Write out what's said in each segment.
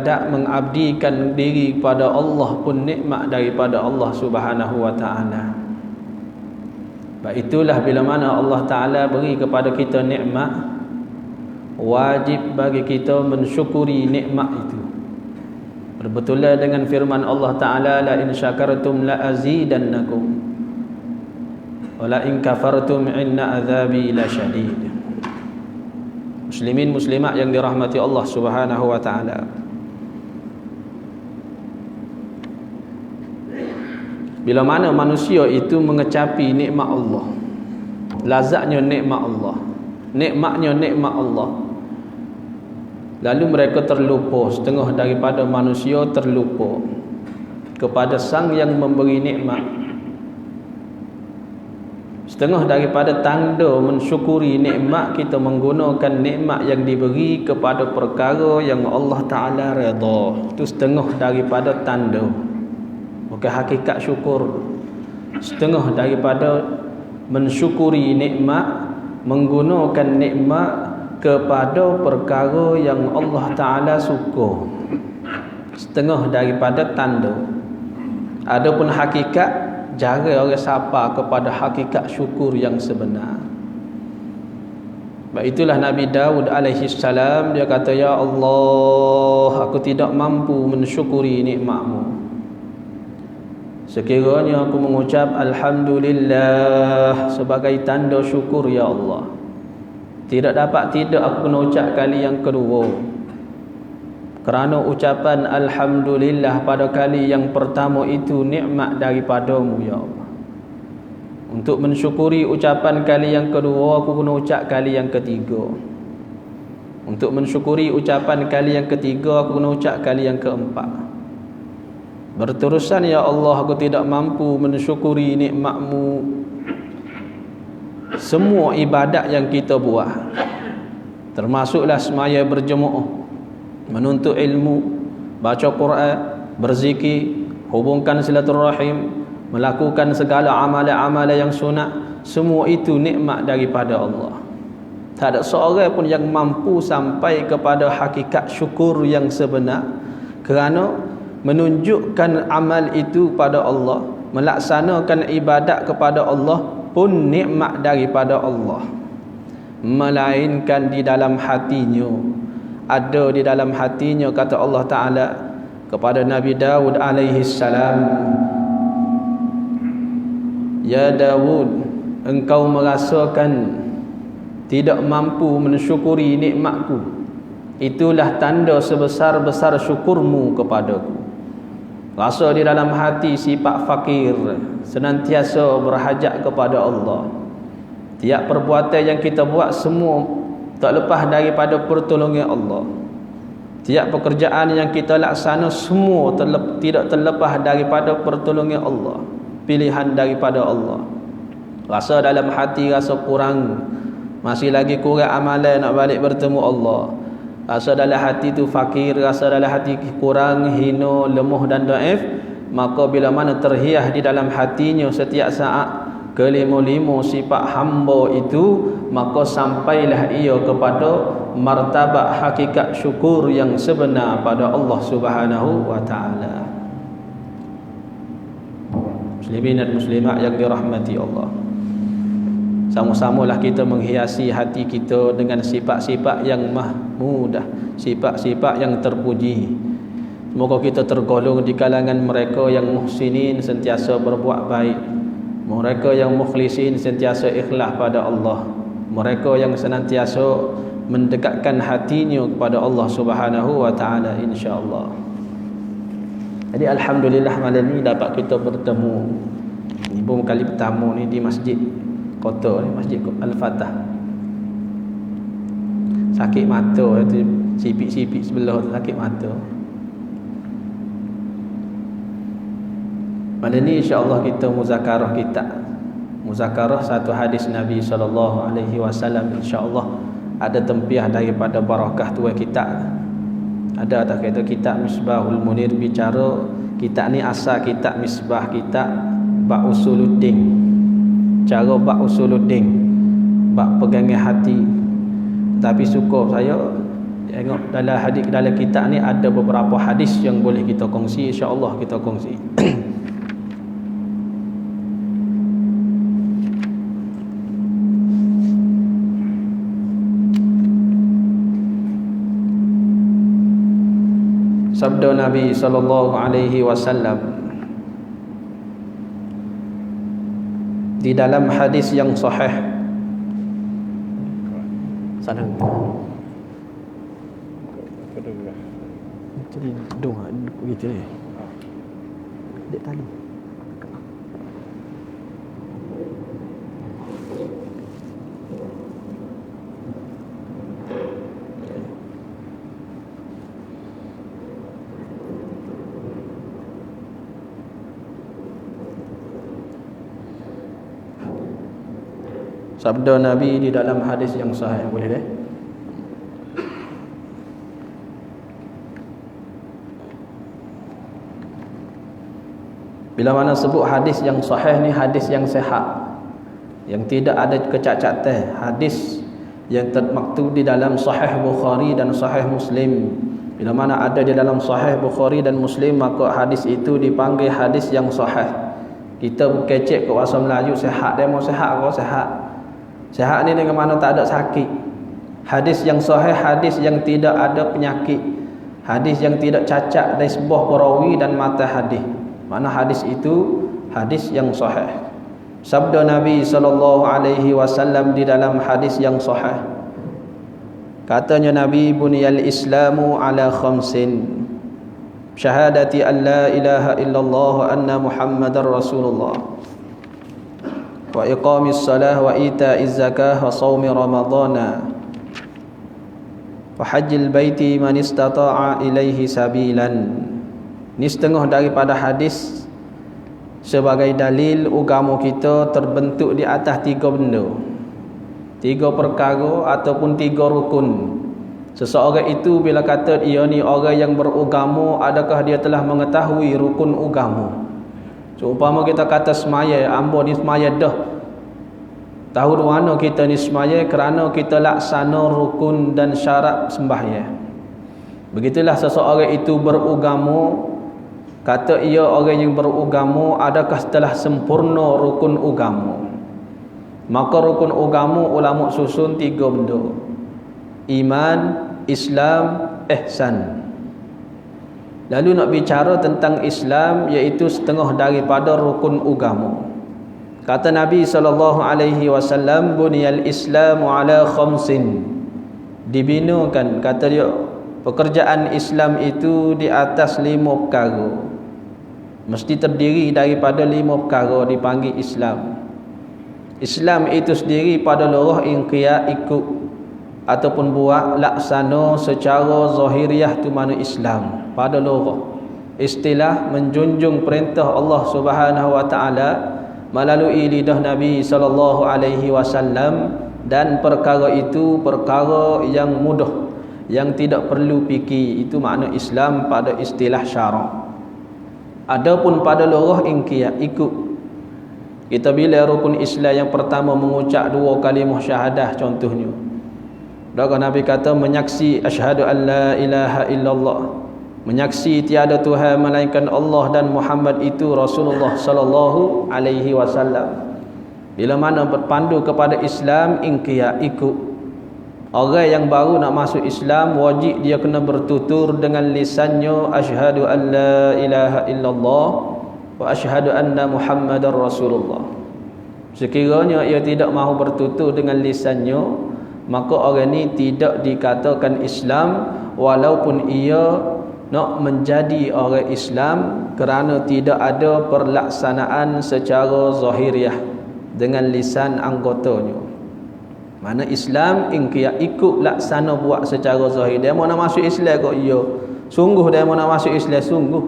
tak mengabdikan diri kepada Allah pun nikmat daripada Allah Subhanahu wa taala. Sebab itulah bila mana Allah Taala beri kepada kita nikmat, wajib bagi kita mensyukuri nikmat itu. Berbetulan dengan firman Allah Taala, la in syakartum la azidannakum wa la in kafartum inna azabi lasyadid. Muslimin muslimat yang dirahmati Allah Subhanahu wa taala. Bila mana manusia itu mengecapi nikmat Allah, lazatnya nikmat Allah, nikmatnya nikmat Allah, lalu mereka terlupa, setengah daripada manusia terlupa kepada Sang yang memberi nikmat. Setengah daripada tanda mensyukuri nikmat, kita menggunakan nikmat yang diberi kepada perkara yang Allah Ta'ala redha. Itu setengah daripada tanda, bukan hakikat syukur. Setengah daripada mensyukuri nikmat, menggunakan nikmat kepada perkara yang Allah Ta'ala suka. Setengah daripada tanda. Adapun hakikat, jaga orang sapa kepada hakikat syukur yang sebenar. Sebab itulah Nabi Daud alaihi salam, dia kata, ya Allah, aku tidak mampu mensyukuri nikmat-Mu. Sekiranya aku mengucap Alhamdulillah sebagai tanda syukur, ya Allah, tidak dapat tidak aku kena ucap kali yang kedua. Kerana ucapan Alhamdulillah pada kali yang pertama itu nikmat daripada-Mu, ya Allah. Untuk mensyukuri ucapan kali yang kedua, aku kena ucap kali yang ketiga. Untuk mensyukuri ucapan kali yang ketiga, aku kena ucap kali yang keempat. Berterusan, ya Allah, aku tidak mampu mensyukuri nikmat-Mu. Semua ibadat yang kita buat, termasuklah semaya berjemaah, menuntut ilmu, baca Quran, berzikir, hubungkan silaturahim, melakukan segala amalan-amalan yang sunat, semua itu nikmat daripada Allah. Tak ada seorang pun yang mampu sampai kepada hakikat syukur yang sebenar, kerana menunjukkan amal itu pada Allah, melaksanakan ibadat kepada Allah pun nikmat daripada Allah. Melainkan di dalam hatinya, ada di dalam hatinya, kata Allah Ta'ala kepada Nabi Daud alaihi salam, ya Daud, engkau merasakan tidak mampu mensyukuri nikmatku, itulah tanda sebesar-besar syukurmu kepadaku. Rasa di dalam hati sifat fakir, senantiasa berhajat kepada Allah. Tiap perbuatan yang kita buat semua tak lepas daripada pertolongan Allah. Tiap pekerjaan yang kita laksana semua tidak terlepas daripada pertolongan Allah, pilihan daripada Allah. Rasa dalam hati rasa kurang, masih lagi kurang amalan nak balik bertemu Allah. Rasa dalam hati tu fakir, rasa dalam hati kurang, hina, lemah dan dhaif, maka bila mana terhias di dalam hatinya setiap saat kelima-lima sifat hamba itu, maka sampailah ia kepada martabat hakikat syukur yang sebenar pada Allah Subhanahu wa taala. Muslimin dan muslimat yang dirahmati Allah, sama-samalah kita menghiasi hati kita dengan sifat-sifat yang mahmudah, sifat-sifat yang terpuji. Semoga kita tergolong di kalangan mereka yang muhsinin, sentiasa berbuat baik, mereka yang mukhlisin, sentiasa ikhlas pada Allah, mereka yang senantiasa mendekatkan hatinya kepada Allah Subhanahu wa taala, insya-Allah. Jadi alhamdulillah malam ni dapat kita bertemu, ibu kali pertama ni di masjid kota ni, Masjid Al-Fatah. Sakit mata tu, sipit-sipit sebelah tu sakit mata. Malam ni insya-Allah kita muzakarah kitab, muzakarah satu hadis Nabi SAW. insya-Allah ada tempiah daripada barakah tua kitab. Ada tak kata kitab Misbahul Munir, bicara kitab ni asal kitab Misbah, kitab bab usuluddin, cara bab usuluddin, bab pegangan hati. Tapi syukur saya Tengok dalam kitab ni ada beberapa hadis yang boleh kita kongsi, insya-Allah kita kongsi. Sabda Nabi sallallahu alaihi wasallam di dalam hadis yang sahih. Salam. Jadi dong begitu ni. Dek tali. Sabda Nabi di dalam hadis yang sahih, boleh deh? Bila mana sebut hadis yang sahih ni hadis yang sihat, yang tidak ada kecacatan, hadis yang termaktub di dalam Sahih Bukhari dan Sahih Muslim. Bila mana ada di dalam Sahih Bukhari dan Muslim, maka hadis itu dipanggil hadis yang sahih. Kita berkecek ke bahasa Melayu sihat, dia mau sihat ke sihat. Sihat ni dengan mana tak ada sakit. Hadis yang sahih, hadis yang tidak ada penyakit, hadis yang tidak cacat dari sebuah perawi dan mata hadis. Mana hadis itu hadis yang sahih. Sabda Nabi sallallahu alaihi wasallam di dalam hadis yang sahih, katanya Nabi, buniyal islamu ala khamsin, syahadati an la ilaha illallah wa anna muhammadar rasulullah, wa iqamis salah wa ita'iz zakah wa shaumi ramadhana wa hajjil baiti man istata'a ilaihi sabilan. Ini setengah daripada hadis sebagai dalil agama kita terbentuk di atas 3 benda, 3 perkara ataupun 3 rukun. Seseorang itu bila kata ia ni orang yang beragama, adakah dia telah mengetahui rukun agama? Seumpama kita kata semaya, ambo ni semaya dah. Tahu di mana kita ni semaya? Kerana kita laksana rukun dan syarat sembahyang. Begitulah seseorang itu beragama, kata ia orang yang beragama, adakah telah sempurna rukun agama? Maka rukun agama ulama susun 3 benda: iman, Islam, ihsan. Lalu nak bicara tentang Islam, iaitu setengah daripada rukun agama. Kata Nabi sallallahu alaihi wasallam, buniyal islamu ala khamsin, dibinakan, kata dia, pekerjaan Islam itu di atas 5 perkara. Mesti terdiri daripada 5 perkara dipanggil Islam. Islam itu sendiri pada lorah ingqiyah, ikut ataupun buat laksana secara zahiriah tu mana Islam. Pada lorah istilah menjunjung perintah Allah Subhanahu wa taala melalui lidah Nabi sallallahu alaihi wasallam, dan perkara itu perkara yang mudah, yang tidak perlu fikir. Itu makna Islam pada istilah syarak. Adapun pada lorah ingqiyah, ikut, kita bila rukun Islam yang pertama mengucap 2 kalimah syahadah contohnya. Dalam Nabi kata menyaksi asyhadu an la ilaha illallah, menyaksi tiada Tuhan melainkan Allah dan Muhammad itu Rasulullah sallallahu alaihi wasallam. Bila mana berpandu kepada Islam, ingqiyah, ikut. Orang yang baru nak masuk Islam, wajib dia kena bertutur dengan lisannya asyhadu an la ilaha illallah wa asyhadu anna Muhammadar Rasulullah. Sekiranya ia tidak mahu bertutur dengan lisannya, maka orang ni tidak dikatakan Islam, walaupun ia nak menjadi orang Islam, kerana tidak ada perlaksanaan secara zahiriah dengan lisan anggotanya. Mana Islam ingqiyah, ikut laksana buat secara zahir. Dia mau nak masuk Islam kok iya. Sungguh dia mau nak masuk Islam, sungguh.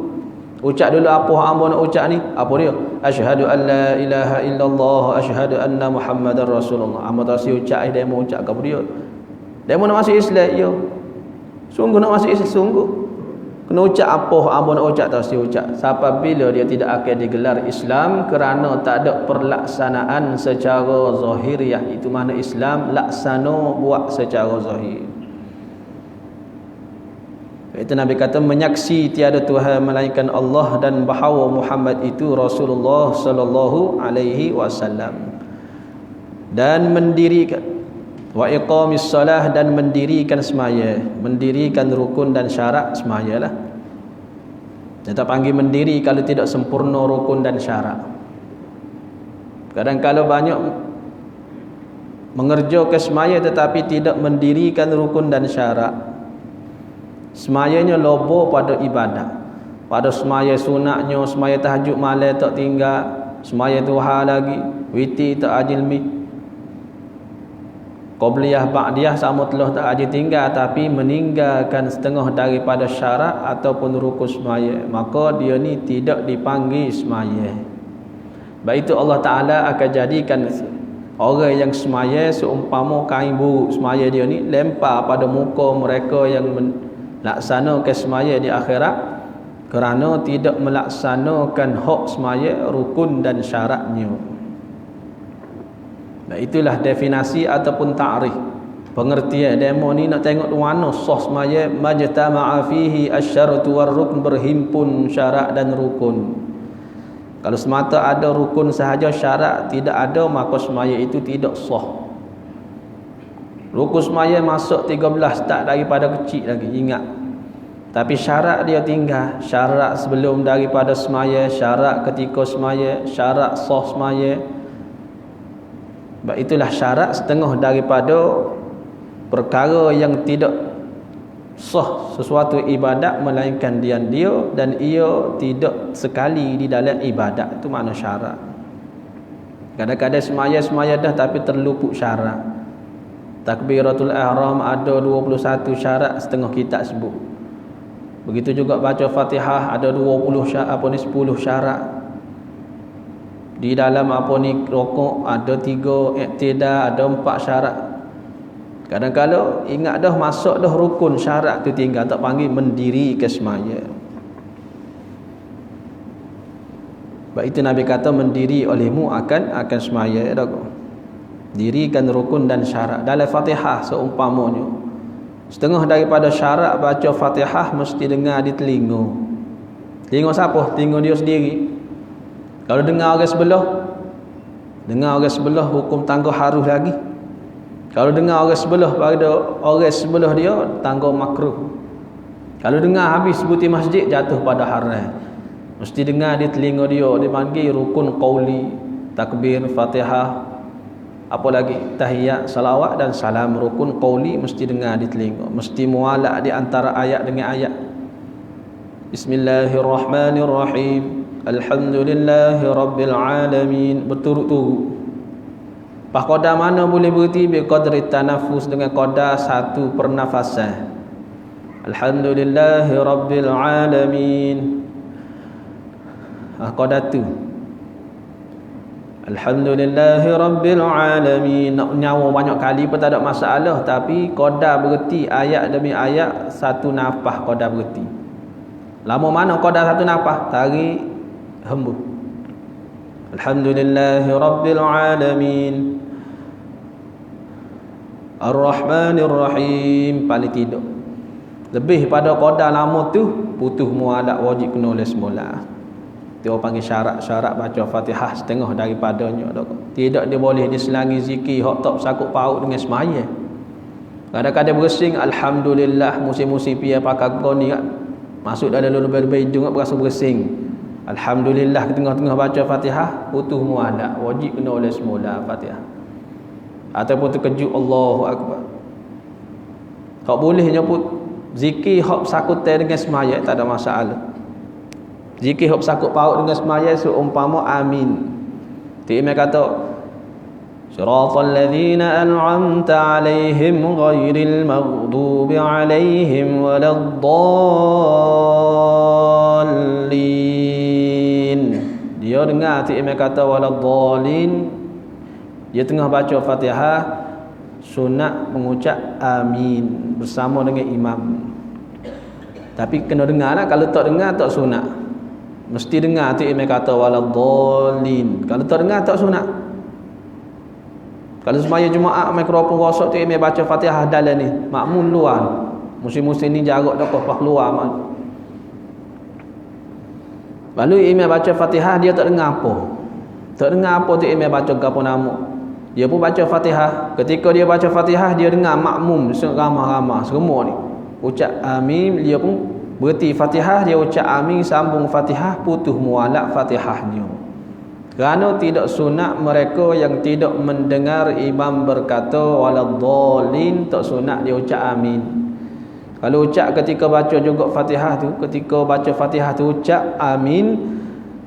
Ucap dulu apa hamba nak ucap ni? Apa dia? Asyhadu an la ilaha illallah, asyhadu anna Muhammadar Rasulullah. Hamba tak si ucap dia mau ucap apa dia? Dia mau nak masuk Islam, iya. Sungguh nak masuk Islam, sungguh. Kena ucap apa hamba nak ucap, tak si ucap. Sampai bila dia tidak akan digelar Islam, kerana tak ada perlaksanaan secara zahiriah. Itu mana Islam laksana buat secara zahir. Itu Nabi kata menyaksi tiada Tuhan melainkan Allah dan bahawa Muhammad itu Rasulullah sallallahu alaihi wasallam. Dan mendirikan wa iqamis salah, dan mendirikan semaya, mendirikan rukun dan syarat semayalah. Dia tak panggil mendiri kalau tidak sempurna rukun dan syarat. Kadang kalau banyak mengerjakan semaya tetapi tidak mendirikan rukun dan syarat, semayanya lobo pada ibadat. Pada semaya sunatnya, semaya tahajud malam tak tinggal, semaya duha lagi, witir tak ajilmi, Qobliyah ba'diyah sama telah tak aja tinggal, tapi meninggalkan setengah daripada syarat ataupun rukun semaya, maka dia ni tidak dipanggil semaya. Baik itu Allah Ta'ala akan jadikan orang yang semaya seumpama kain buruk semaya dia ni lempar pada muka mereka yang melaksanakan semaya di akhirat, kerana tidak melaksanakan hak semaya, rukun dan syaratnya. Nah, itulah definisi ataupun ta'rif, pengertian demo ni. Nak tengok mana sah semaya, majtama'a fihi asy-syartu war-rukn, berhimpun syarat dan rukun. Kalau semata ada rukun sahaja, syarat tidak ada, maka semaya itu tidak sah. Rukun semaya masuk 13, tak daripada kecil lagi, ingat. Tapi syarat dia tinggal, syarat sebelum daripada semaya, syarat ketika semaya, syarat sah semaya. Sebab itulah syarat setengah daripada perkara yang tidak sah sesuatu ibadat melainkan dia dan ia tidak sekali di dalam ibadat. Itu makna syarat. Kadang-kadang semaya dah tapi terluput syarat. Takbiratul ihram ada 21 syarat, setengah kitab sebut. Begitu juga baca Fatihah ada 10 syarat. Di dalam rokok ada 3 iktidal, ada 4 syarat. Kadang-kadang ingat dah masuk dah rukun, syarat tu tinggal, tak panggil mendiri ke semaya. Sebab itu Nabi kata mendiri olehmu akan semaya dah. Dirikan rukun dan syarat. Dalam Fatihah seumpamanya, setengah daripada syarat baca Fatihah mesti dengar di telinga. Telinga siapa? Telinga dia sendiri. Kalau dengar orang sebelah, hukum tangga harus lagi. Kalau dengar orang sebelah pada orang sebelah dia, tangga makruh. Kalau dengar habis sebuti masjid, jatuh pada haram. Mesti dengar di telinga dia, dipanggil rukun qauli, takbir, Fatihah, apa lagi, tahiyat, salawat dan salam. Rukun qauli mesti dengar di telinga, mesti mualak di antara ayat dengan ayat. Bismillahirrahmanirrahim, Alhamdulillahi Rabbil Alamin, berturut-turut. Pas qadar mana boleh berhenti? Biqadri tanafus, dengan qadar satu pernafasan. Alhamdulillahi Rabbil Alamin. Qadar tu. Alhamdulillahi Rabbil Alamin. Nak nyawa banyak kali pun tak ada masalah, tapi qadar berhenti ayat demi ayat, satu nafas qadar berhenti. Lama mana qadar satu nafas? Tarik, hembus. Alhamdulillahi Rabbil Alamin, Ar-Rahmanir Rahim. Paling tidak lebih pada qadar lama tu, putus mualak, wajib kena oleh semula. Dia panggil syarat baca Fatihah setengah daripadanya. Tidak dia boleh diselangi zikir hak tak sakut paut dengan semaya. Kadang-kadang bersing alhamdulillah, musim-musim pia pakai kau ni kan, masuk dalam lebih-lebih hidung berasa bersing. Alhamdulillah, tengah-tengah baca Fatihah putus mualak, wajib kena oleh semula Fatihah. Ataupun terkejut, Allahu Akbar. Tak boleh nyebut zikir hak sakut dengan semaya, tak ada masalah. Zikir hak sakut paut dengan semaya seumpama amin. Imam kata Siratal ladzina an'amta 'alaihim ghairil maghdubi 'alaihim waladdallin. Dia dengar Imam kata waladdallin, dia tengah baca Fatihah, sunat mengucap amin bersama dengan imam. Tapi kena dengar lah, kalau tak dengar tak sunat. Mesti dengar Imam kata waladdallin. Kalau tak dengar tak sunat. Kalau semaya Jumaat mikrofon rosak Imam baca Fatihah dalam ni, makmum luar, Musim-musim ni jarak dah kau keluar mak. Lalu imam baca Fatihah dia tak dengar apa. Tak dengar apa tu imam baca gapo nama. Dia pun baca Fatihah. Ketika dia baca Fatihah dia dengar makmum ramah-ramah semua ni ucap amin, dia pun berhenti Fatihah, dia ucap amin, sambung Fatihah, putus mualak Fatihahnya. Kerana tidak sunat mereka yang tidak mendengar imam berkata waladdallin, tak sunat dia ucap amin. Kalau ucap ketika baca juga Fatihah tu, ketika baca Fatihah tu ucap amin,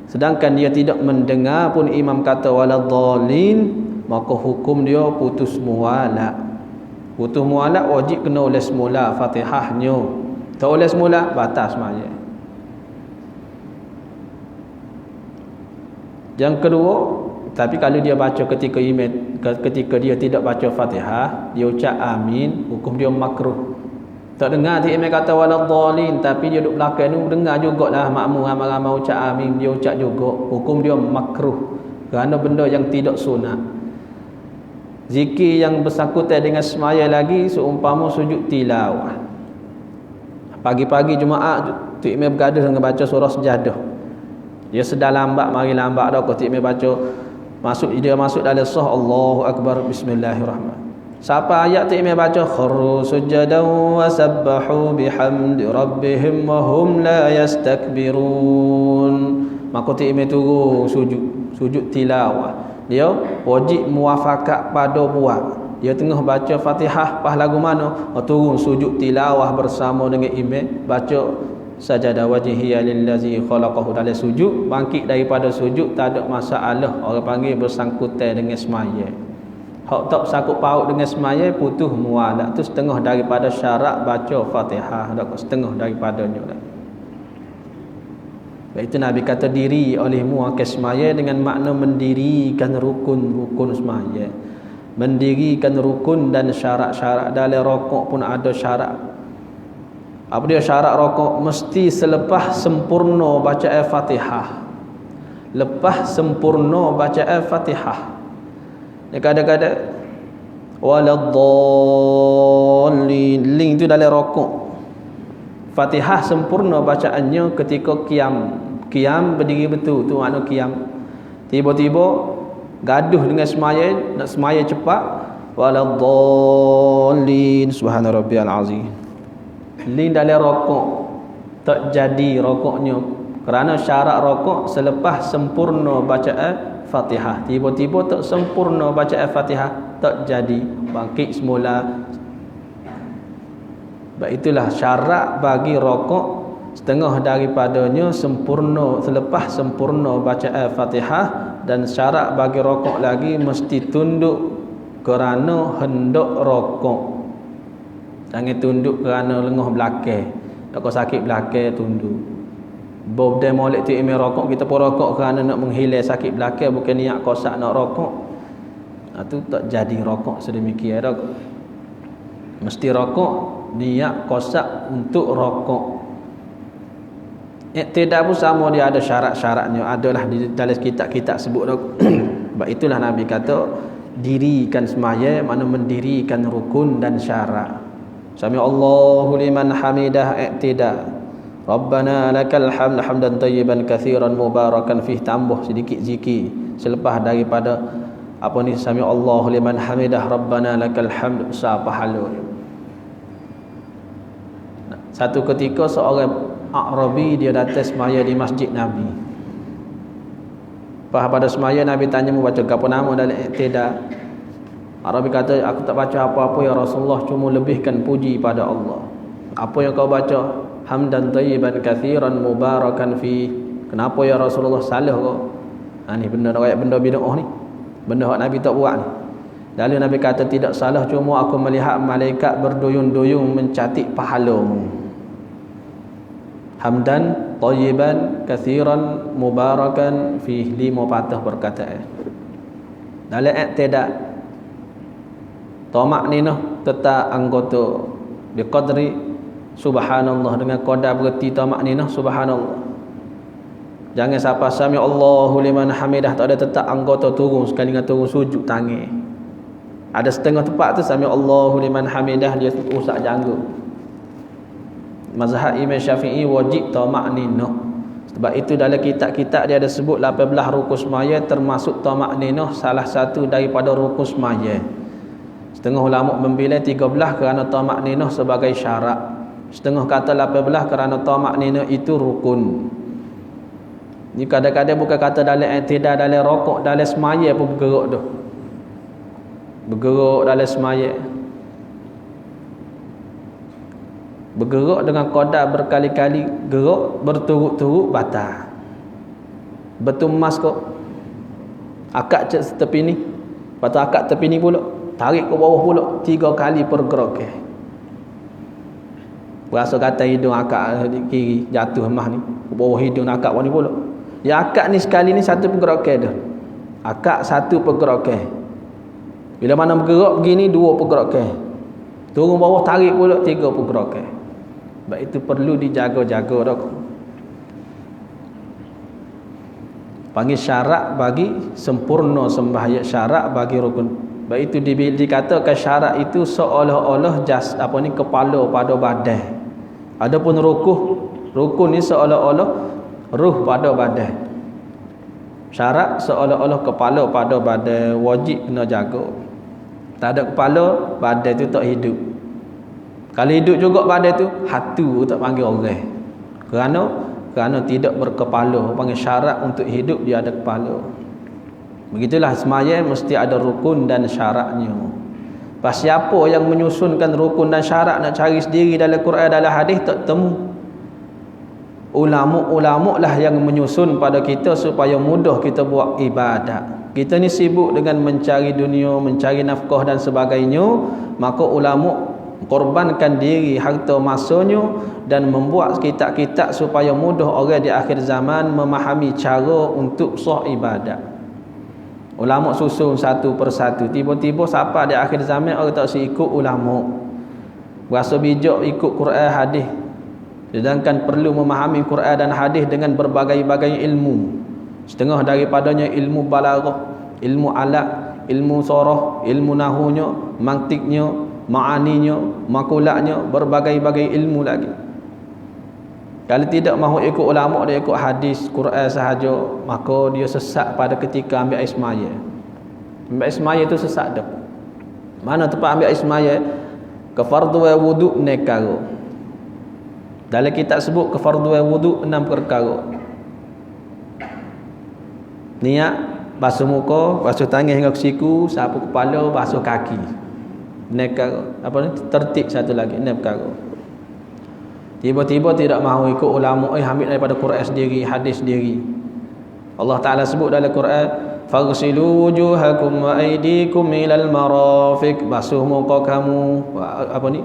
sedangkan dia tidak mendengar pun imam kata waladdallin, maka hukum dia putus mualak. Putus mualak wajib kena ulas semula Fatihahnya. Tak ulas semula batas semaya. Yang kedua, tapi kalau dia baca ketika dia tidak baca Fatihah, dia ucap amin, hukum dia makruh. Tak dengar tu imam kata waladdallin, tapi dia duduk belakang tu dengar jugalah makmum ramai-ramai ucap amin, dia ucap juga, hukum dia makruh. Kerana benda yang tidak sunat. Zikir yang bersangkutan dengan semaya lagi seumpama sujud tilawah. Pagi-pagi Jumaat tu imam bergaduh dengan baca surah Sejadah. Dia sedar lambat, mari lambat dah kau imam baca dia masuk dalam sah Allahu akbar bismillahirrahmanirrahim. Siapa ayat tu imam baca kharru sujadan wa sabbahu bihamdi rabbihim wa hum la yastakbirun. Maka tu imam turun sujud tilawah. Dia wajib muafakat pada buat. Dia tengah baca Fatihah pas lagu mana, turun sujud tilawah bersama dengan imam, baca sajada wajhiya lillazi khalaqahu, dalam sujud, bangkit daripada sujud tak ada masalah. Orang panggil bersangkutan dengan semaya. Hak tak sangkut paut dengan semaya putus mualak, tu setengah daripada syarat baca Fatihah, dak setengah daripadanya dah. Itu Nabi kata diri olehmu akan semaya dengan makna mendirikan rukun-rukun semaya. Mendirikan rukun dan syarat-syarat. Dalam rokok pun ada syarat. Apa dia syarat rokok? Mesti selepas sempurna baca Al-Fatihah. Lepas sempurna baca Al-Fatihah. Dia kadang-kadang waladdallin, lin tu dalam rokok. Fatihah sempurna bacaannya ketika qiyam. Qiyam berdiri betul, tu makna qiyam. Tiba-tiba gaduh dengan semaya, nak semaya cepat, waladdallin subhana rabbiyal azim. Lin dalam rokok tak jadi rokoknya, kerana syarat rokok selepas sempurna bacaan Fatihah. Tiba-tiba tak sempurna bacaan Fatihah, tak jadi, bangkit semula. Itulah syarat bagi rokok, setengah daripadanya sempurna selepas sempurna bacaan Fatihah, dan syarat bagi rokok lagi mesti tunduk kerana hendak rokok. Jangan tunduk kerana lengah belakang. Tak sakit belakang tunduk. Bob dan molek tu imam rokok, kita pun rokok kerana nak menghilang sakit belakang, bukan niat kosak nak rokok. Itu tak jadi rokok sedemikian dah. Mesti rokok niat kosak untuk rokok. Tidak pun sama, dia ada syarat-syaratnya, adalah di dalam kitab-kitab sebut dah. Sebab itulah Nabi kata dirikan semaya, mana mendirikan rukun dan syarat. Sami Allahu liman hamidah, i'tida Rabbana lakal hamd hamdan tayyiban katsiran mubarakan fih, tambah sedikit zikir selepas daripada apa ni, sami Allahu liman hamidah Rabbana lakal hamd, besar pahala. Satu ketika seorang Arabi dia datang semaya di masjid Nabi. Pada semaya Nabi tanya, mau baca apa nama dalam i'tidal? Arabi kata, aku tak baca apa-apa ya Rasulullah, cuma lebihkan puji pada Allah. Apa yang kau baca? Hamdan tayyiban katsiran mubarakan fi. Kenapa ya Rasulullah salah kau? Ni benda bid'ah ni. Benda hak Nabi tak buat ni. Lalu Nabi kata, tidak salah, cuma aku melihat malaikat berduyun-duyun mencatat pahalamu. Hamdan tayyiban katsiran mubarakan fi, 5 patah perkataan. Dalam i'tidal tamak ninah tetap anggota biqadri subhanallah, dengan qadar bererti tamak ninah subhanallah. Jangan siapa sami Allahu liman hamidah tak ada, tetap anggota turun, sekali dengan turun sujud tangan. Ada setengah tempat tu sami Allahu liman hamidah dia rusak janggut. mazhab Imam Syafi'i wajib tamakninah. Sebab itu dalam kitab-kitab dia ada sebut 18 rukun semaya, termasuk tamakninah salah satu daripada rukun semaya. Setengah ulama membilai 13 kerana tamakninah sebagai syarat. Setengah kata 18 kerana tamakninah itu rukun. Ni kadang-kadang bukan kata dalam i'tidal, dalam rokok, dalam semaya pun bergerak tu. Bergerak dalam semaya. Bergerak dengan qadar berkali-kali gerak berturut-turut batal. Betul emas kok. Akak cek tepi ni. Lepas tu akak tepi ni pula. Tarik ke bawah pula 3 kali pergerakan. Berasa kata hidung akak di kiri jatuh emas ni. Ke bawah hidung akak ni pula. Ya akak ni sekali ni satu pergerakan dah. Akak satu pergerakan. Bila mana bergerak begini 2 pergerakan. Turun bawah tarik pula 3 pergerakan. Sebab itu perlu dijaga-jaga dah. Panggil syarat bagi sempurna sembahyang, syarat bagi rukun. Sebab itu dikatakan syarat itu seolah-olah kepala pada badan. Adapun rukun ni seolah-olah ruh pada badan. Syarat seolah-olah kepala pada badan, wajib kena jaga. Tak ada kepala, badan tu tak hidup. Kalau hidup juga badan tu, hatu tak panggil orang. Kerana tidak berkepala. Panggil syarat untuk hidup dia ada kepala. Begitulah sembahyang mesti ada rukun dan syaratnya. Pas siapa yang menyusunkan rukun dan syarat nak cari sendiri dalam Quran, dalam hadis tak temu. Ulama-ulama lah yang menyusun pada kita supaya mudah kita buat ibadat. Kita ni sibuk dengan mencari dunia, mencari nafkah dan sebagainya, maka ulama korbankan diri, harta masanya dan membuat kitab-kitab supaya mudah orang di akhir zaman memahami cara untuk sah ibadat. Ulama susun satu persatu. Tiba-tiba siapa di akhir zaman orang tak ikut ulama. Berasa bijak ikut Quran hadis. Sedangkan perlu memahami Quran dan hadis dengan berbagai-bagai ilmu. Setengah daripadanya ilmu balaghah, ilmu alat, ilmu sorah, ilmu nahunya, mantiknya, ma'aninya, makulatnya, berbagai-bagai ilmu lagi. Kalau tidak mahu ikut ulama, dia ikut hadis Quran sahaja, maka dia sesat pada ketika ambil air semaya. Ambil air semaya itu sesat dah. Mana tempat ambil air semaya? Kefardu wa wudu' nekaro. Dalam kitab sebut kefardu wa wudu' 6 perkara. Niat, basuh muka, basuh tangan hingga ke siku, sapu kepala, basuh kaki. Nekaro. Apa ni? Tertib satu lagi, 6 perkara. Tiba-tiba tidak mahu ikut ulama, ambil daripada Quran sendiri, hadis sendiri. Allah Ta'ala sebut dalam Quran, faghsilu wujuhakum wa aydikum ilal marafiq. Basuh muka kamu, apa ni?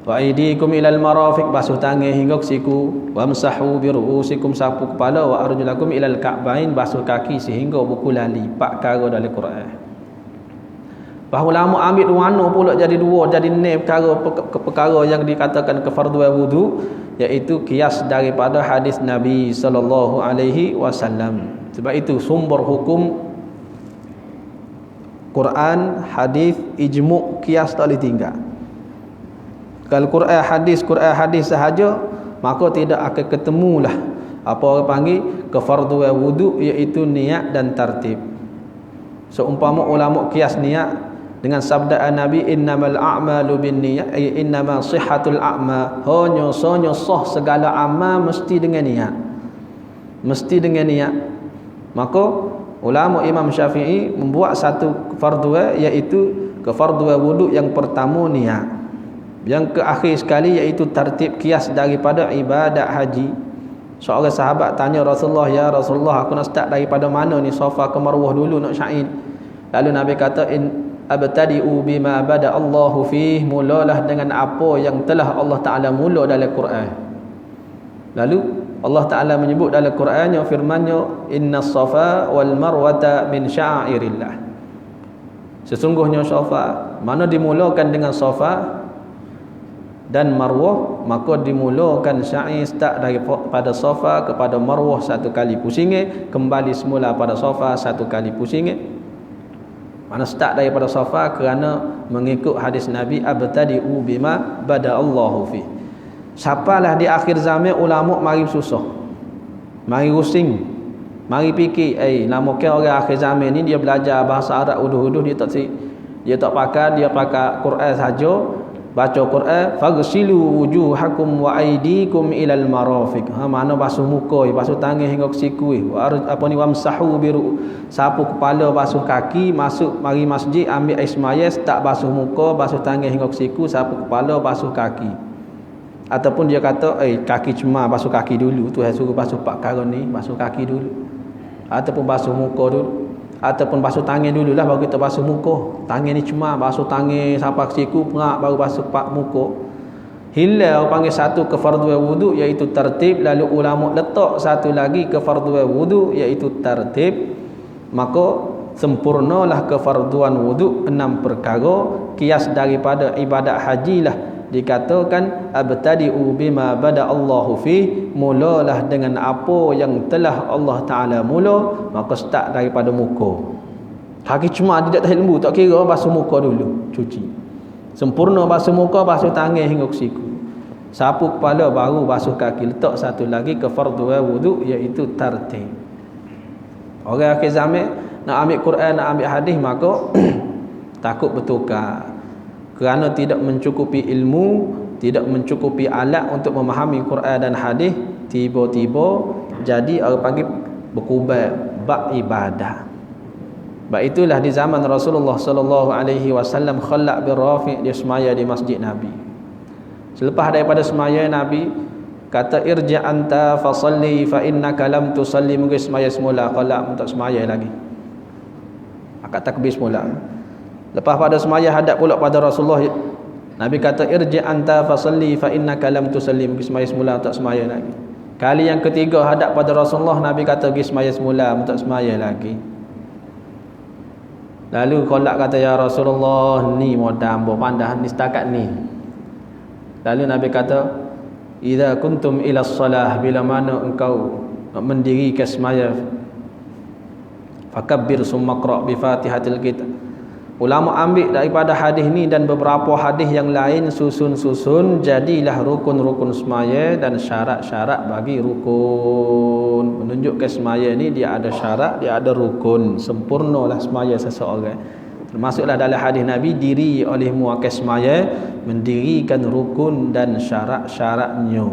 Wa aydikum ilal marafiq, basuh tangan hingga ke siku. Wamsahu bi ru'usikum, sapu kepala. Wa arjulakum ilal ka'bain, basuh kaki sehingga buku lali. 4 perkara dalam Quran. Bahawa ulama ambil warna pula jadi 2, jadi 6 perkara yang dikatakan kefardu wudu, iaitu kias daripada hadis Nabi sallallahu alaihi wasallam. Sebab itu sumber hukum Quran, hadis, ijmu', kias tak boleh tinggal. Kalau Quran hadis sahaja, maka tidak akan ketemulah apa orang panggil kefardu wudu, iaitu niat dan tartib. Seumpama ulama kias niat dengan sabda Nabi, innamal a'malu binniyat, ay innama sihhatul a'ma, hanya sah segala amal mesti dengan niat. Mesti dengan niat. Maka ulama Imam Syafi'i membuat satu fardu, iaitu kefardu wudu yang pertama niat. Yang ke akhir sekali iaitu tertib kias daripada ibadat haji. Seorang sahabat tanya Rasulullah, ya Rasulullah, aku nak start daripada mana ni, Safa ke Marwah dulu nak syair. Lalu Nabi kata, abtadi'u bima bada Allahu fih, mulalah dengan apa yang telah Allah Ta'ala mula dalam Quran. Lalu Allah Ta'ala menyebut dalam Qurannya, firmannya, inna safa wal marwata min sya'airillah. Sesungguhnya safa, mana dimulakan dengan safa dan marwah, maka dimulakan syair start daripada safa kepada marwah 1 kali pusingnya, kembali semula pada safa 1 kali pusingnya. Mana start daripada safa kerana mengikut hadis Nabi, abtadi'u bima bada Allahu fi. Sapalah di akhir zaman ulama mari susah, mari rusing, mari fikir, nama ke orang akhir zaman ni dia belajar bahasa Arab uduh-uduh, dia tak pakai, dia pakai Quran saja, baca Quran, faghsilu wujuhakum wa aydikum ilal marafiq. Mana basuh muka, basuh tangan hingga ke siku, wamsahu biru, sapu kepala, basuh kaki, masuk mari masjid ambil air semaya, tak basuh muka, basuh tangan hingga ke siku, sapu kepala, basuh kaki. Ataupun dia kata, kaki cuma basuh kaki dulu, tu saya suruh basuh pak karun ni, basuh kaki dulu. Ataupun basuh muka dulu. Ataupun basuh tangan dululah baru kita basuh muka. Tangan ni cuma basuh tangan sampai ke siku, perak baru basuh pak muka. Hilang panggil satu ke fardu wudu iaitu tertib, lalu ulama letak satu lagi ke fardu wudu iaitu tertib. Maka sempurnalah kefarduan wudu 6 perkara. Kias daripada ibadat hajilah dikatakan abtadi'u bima bada Allahu fi, mulalah dengan apa yang telah Allah Ta'ala mula, maka start daripada muka. Kaki cuma tidak tahu lembu, tak kira basuh muka dulu, cuci sempurna, basuh muka, basuh tangan hingga ke siku, sapu kepala, baru basuh kaki. Letak satu lagi ke fardu wudu iaitu tartib. Orang akhir zaman nak ambil Quran, nak ambil hadis, maka takut bertukar kerana tidak mencukupi ilmu, tidak mencukupi alat untuk memahami Quran dan hadis. Tiba-tiba jadi orang panggil berkubat bab ibadah. Sebab itulah di zaman Rasulullah sallallahu alaihi wasallam Khalaq bin Rafi' dia semaya di masjid Nabi. Selepas daripada semaya, Nabi kata irji' anta fasalli fa innaka lam tusalli. Mungkin semaya semula, Khalaq tak semaya lagi, akad takbir semula. Lepas pada semaya hadap pula pada Rasulullah, Nabi kata irji' anta fasalli fa innaka lam tusalli. Mungkin semaya semula, tak semaya lagi. Kali yang ketiga hadap pada Rasulullah, Nabi kata pergi semaya semula, tak semaya lagi. Lalu Khalaq kata, ya Rasulullah, ni modam pandah ni setakat ni. Lalu Nabi kata, idza kuntum ila salah, bila mana engkau mendirikan semaya, fakabbir summa qra' bi Fatihatil kitab. Ulama ambil daripada hadis ni dan beberapa hadis yang lain, susun-susun jadilah rukun-rukun semaya dan syarat-syarat bagi rukun. Menunjukkan semaya ni dia ada syarat, dia ada rukun. Sempurnalah semaya seseorang. Termasuklah dalam hadis Nabi, diri oleh muakkil semaya, mendirikan rukun dan syarat-syaratnya.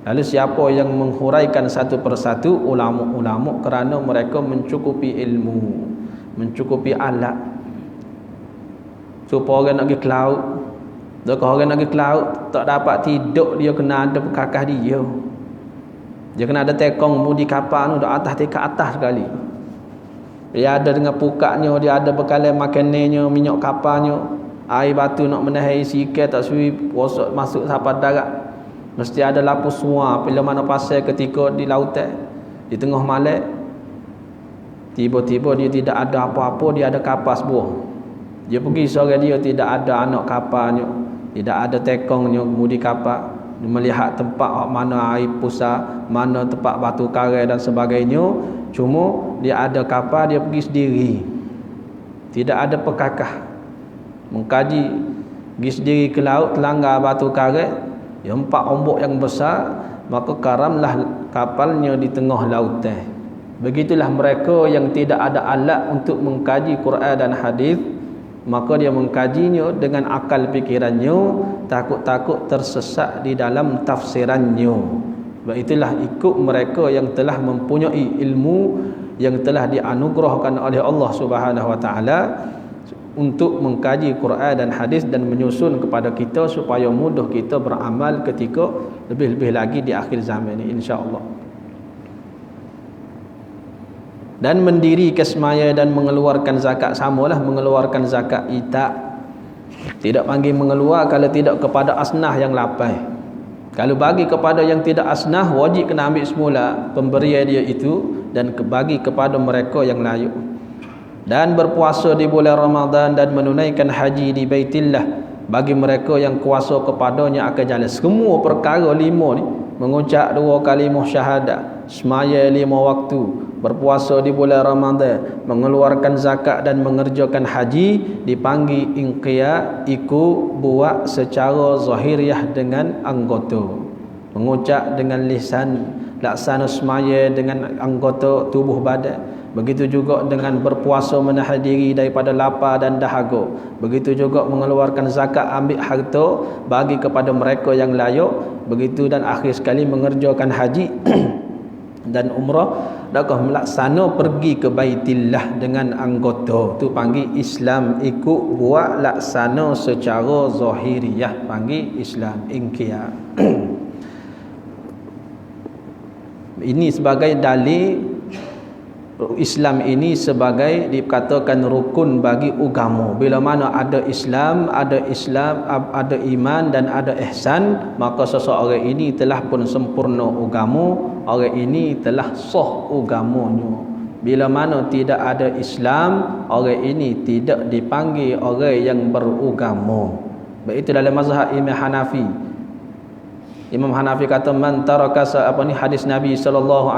Lalu siapa yang menghuraikan satu persatu? Ulama-ulama, kerana mereka mencukupi ilmu, mencukupi alat. Supaya orang nak pergi ke laut, kalau orang nak pergi ke laut tak dapat tidur, dia kena ada perkakas dia. Dia kena ada tekong mudi kapal tu, dak atas tingkat atas sekali. Dia ada dengan pukaknya, dia ada bekalan makanannya, minyak kapalnya, air batu nak menahan sikit tak suwi rosok masuk sampai darat. Mesti ada lapus semua. Bila mana pasal ketika di lautan, di tengah malam, tiba-tiba dia tidak ada apa-apa, dia ada kapas buah. Dia pergi sore, dia tidak ada anak kapalnya, tidak ada tekongnya mudi kapal. Dia melihat tempat mana air pusat, mana tempat batu karang dan sebagainya. Cuma dia ada kapal, dia pergi sendiri, tidak ada pekakah. Mengkaji, pergi sendiri ke laut, telanggar batu karang, dia empat ombak yang besar, maka karamlah kapalnya di tengah lautan. Begitulah mereka yang tidak ada alat untuk mengkaji Quran dan hadis, maka dia mengkajinya dengan akal fikirannya, takut-takut tersesat di dalam tafsirannya. Sebab itulah ikut mereka yang telah mempunyai ilmu, yang telah dianugerahkan oleh Allah Subhanahu Wa Taala untuk mengkaji Quran dan hadis dan menyusun kepada kita supaya mudah kita beramal ketika lebih-lebih lagi di akhir zaman ini, insya-Allah. Dan mendiri kesemaya dan mengeluarkan zakat, samalah mengeluarkan zakat itak. Tidak panggil mengeluar kalau tidak kepada asnah yang lapai. Kalau bagi kepada yang tidak asnah, wajib kena ambil semula pemberian dia itu dan bagi kepada mereka yang layak. Dan berpuasa di bulan Ramadan dan menunaikan haji di Baitillah bagi mereka yang kuasa kepadanya akan jalan. Semua perkara 5 ni, mengucap 2 kalimah syahadat, semaya 5 waktu, berpuasa di bulan Ramadan, mengeluarkan zakat dan mengerjakan haji, dipanggil inqiyad, ikut buat secara zahiriah dengan anggota. mengucap dengan lisan, laksana semaya dengan anggota tubuh badan. Begitu juga dengan berpuasa menahan diri daripada lapar dan dahaga. Begitu juga mengeluarkan zakat, ambil harta bagi kepada mereka yang layak. Begitu dan akhir sekali mengerjakan haji dan umrah. Dakah melaksana pergi ke Baitillah dengan anggota. Tu panggil Islam ikut buat laksana secara zahiriyah, panggil Islam inqiyad. Ini sebagai dalil Islam ini sebagai dikatakan rukun bagi agama. Bila mana ada Islam, ada iman dan ada ihsan, maka seseorang ini telah pun sempurna agama, orang ini telah sah agamanya. Bila mana tidak ada Islam, orang ini tidak dipanggil orang yang beragama. Baik, itu dalam mazhab Imam Hanafi. Imam Hanafi kata man taraka hadis Nabi SAW,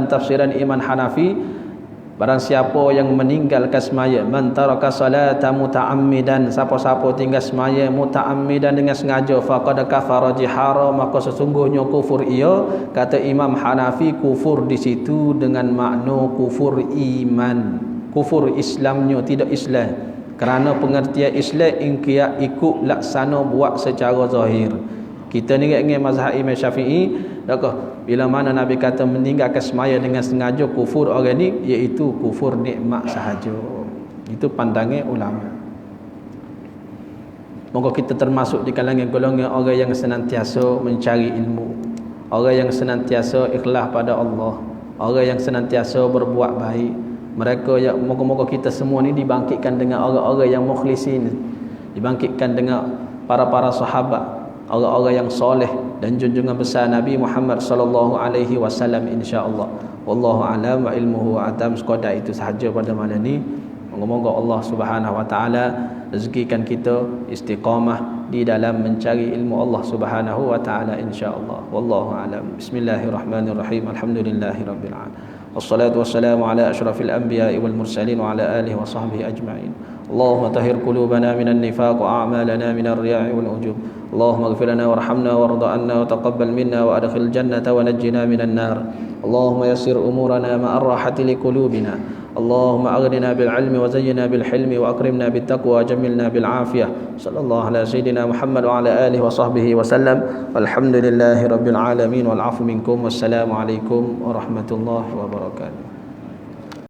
tafsiran Imam Hanafi, barang siapa yang meninggalkan semaya, man taraka salata muta'ammidan, siapa-siapa tinggal semaya muta'ammidan dengan sengaja, faqad kafara jihara, maka sesungguhnya kufur ia. Kata Imam Hanafi, kufur di situ dengan makna kufur iman, kufur Islamnya tidak Islam. Kerana pengertian Islam ingkia ikut laksana buat secara zahir. Kita ni ingat mazhab Imam Syafi'i, dakah bila mana Nabi kata meninggalkan semaya dengan sengaja kufur orang ni, iaitu kufur nikmat sahaja. Itu pandangan ulama. Moga kita termasuk di kalangan golongan orang yang senantiasa mencari ilmu, orang yang senantiasa ikhlas pada Allah, orang yang senantiasa berbuat baik. Mereka yang moga-moga kita semua ni dibangkitkan dengan orang-orang yang mukhlisin, dibangkitkan dengan para-para sahabat, orang-orang yang soleh dan junjungan besar Nabi Muhammad sallallahu alaihi wasallam, insya-Allah. Wallahu a'lam wa ilmuhu atam. Sekadar itu sahaja pada malam ni. Moga-moga Allah Subhanahu wa taala rezekikan kita istiqamah di dalam mencari ilmu Allah Subhanahu wa taala, insya-Allah. Wallahu a'lam. Bismillahirrahmanirrahim. Alhamdulillahirabbil alamin. Wassalatu wassalamu ala asyrafil anbiya'i wal mursalin wa ala alihi wa sahbihi ajma'in. Allahumma tahhir qulubana minan nifaq wa a'malana minar riya'i wal ujub. Allahumma ighfir lana warhamna warda 'anna wa taqabbal minna wa adkhil jannata wa najjina minan nar. Allahumma yassir umurana ma'ar rahati liqulubina. Allahumma aghnina bil 'ilmi wa zayyina bil hilmi wa akrimna bit taqwa wa jammilna bil 'afiyah. Sallallahu ala sayyidina Muhammad wa ala alihi wa sahbihi wa sallam. Walhamdulillahi rabbil alamin wal 'afwu minkum. Wassalamu alaikum warahmatullahi wabarakatuh.